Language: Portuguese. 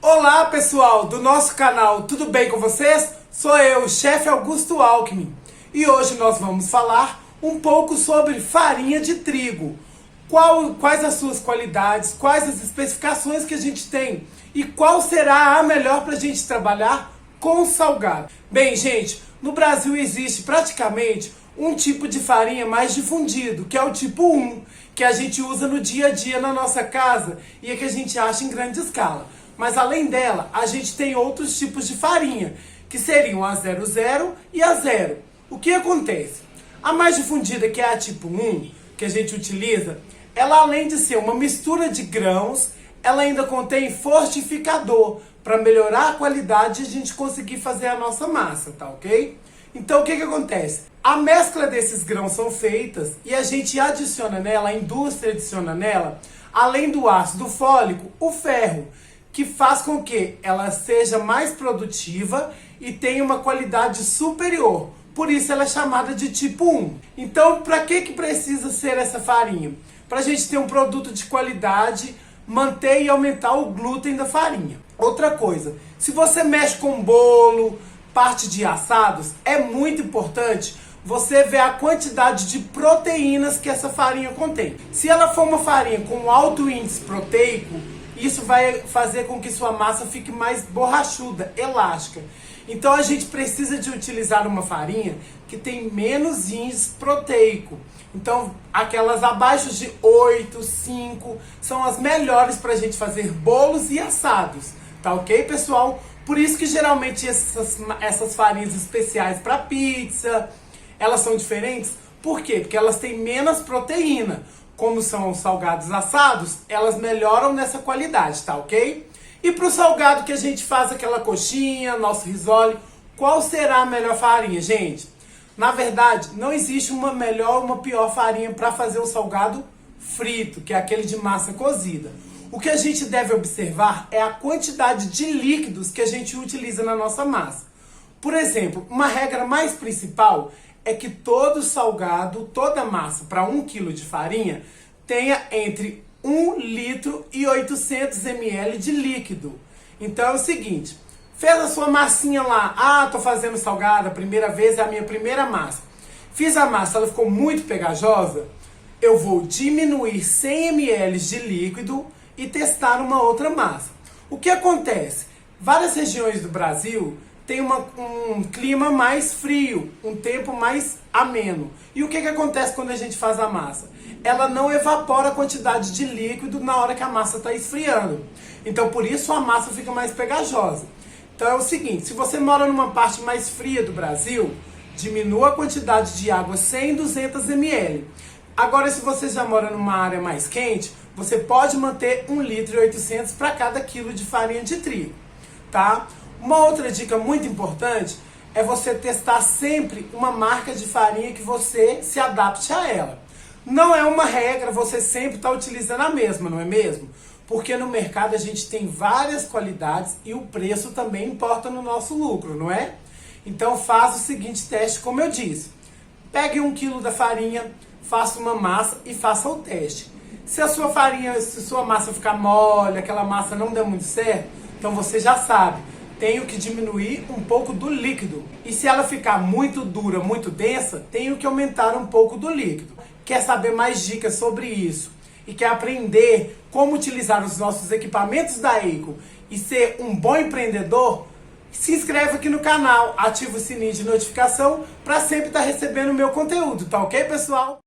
Olá pessoal do nosso canal, tudo bem com vocês? Sou eu, o chefe Augusto Alckmin, e hoje nós vamos falar um pouco sobre farinha de trigo. Quais as suas qualidades, quais as especificações que a gente tem e qual será a melhor para a gente trabalhar com salgado. Bem, gente, no Brasil existe praticamente um tipo de farinha mais difundido, que é o tipo 1, que a gente usa no dia a dia na nossa casa e é que a gente acha em grande escala. Mas além dela, a gente tem outros tipos de farinha, que seriam a 00 e a 0. O que acontece? A mais difundida, que é a tipo 1, que a gente utiliza, ela além de ser uma mistura de grãos, ela ainda contém fortificador, para melhorar a qualidade e a gente conseguir fazer a nossa massa, tá ok? Então o que acontece? A mescla desses grãos são feitas e a gente adiciona nela, a indústria adiciona nela, além do ácido fólico, o ferro, que faz com que ela seja mais produtiva e tenha uma qualidade superior. Por isso ela é chamada de tipo 1. Então, para que precisa ser essa farinha? Para a gente ter um produto de qualidade, manter e aumentar o glúten da farinha. Outra coisa, se você mexe com bolo, parte de assados, é muito importante você ver a quantidade de proteínas que essa farinha contém. Se ela for uma farinha com alto índice proteico, isso vai fazer com que sua massa fique mais borrachuda, elástica. Então a gente precisa de utilizar uma farinha que tem menos índice proteico. Então aquelas abaixo de 8, 5 são as melhores para a gente fazer bolos e assados. Tá ok, pessoal? Por isso que geralmente essas farinhas especiais para pizza, elas são diferentes. Por quê? Porque elas têm menos proteína. Como são os salgados assados, elas melhoram nessa qualidade, tá ok? E para o salgado que a gente faz aquela coxinha, nosso risole, qual será a melhor farinha, gente? Na verdade, não existe uma melhor ou uma pior farinha para fazer o salgado frito, que é aquele de massa cozida. O que a gente deve observar é a quantidade de líquidos que a gente utiliza na nossa massa. Por exemplo, uma regra mais principal é que todo salgado, toda massa para 1 kg de farinha tenha entre 1 litro e 800 ml de líquido. Então é o seguinte, fez a sua massinha lá, tô fazendo salgado, a primeira vez é a minha primeira massa. Fiz a massa, ela ficou muito pegajosa, eu vou diminuir 100 ml de líquido e testar uma outra massa. O que acontece? Várias regiões do Brasil tem um clima mais frio, um tempo mais ameno. E o que acontece quando a gente faz a massa? Ela não evapora a quantidade de líquido na hora que a massa está esfriando. Então por isso a massa fica mais pegajosa. Então é o seguinte, se você mora numa parte mais fria do Brasil, diminua a quantidade de água 100, 200 ml. Agora se você já mora numa área mais quente, você pode manter 1 litro e 800 para cada quilo de farinha de trigo, tá? Uma outra dica muito importante é você testar sempre uma marca de farinha que você se adapte a ela. Não é uma regra você sempre estar utilizando a mesma, não é mesmo? Porque no mercado a gente tem várias qualidades e o preço também importa no nosso lucro, não é? Então faça o seguinte teste, como eu disse. Pegue 1 kg da farinha, faça uma massa e faça o teste. Se a sua farinha, se sua massa ficar mole, aquela massa não der muito certo, então você já sabe. Tenho que diminuir um pouco do líquido. E se ela ficar muito dura, muito densa, tenho que aumentar um pouco do líquido. Quer saber mais dicas sobre isso? E quer aprender como utilizar os nossos equipamentos da Eiko e ser um bom empreendedor? Se inscreve aqui no canal, ativa o sininho de notificação para sempre estar recebendo o meu conteúdo, tá ok, pessoal?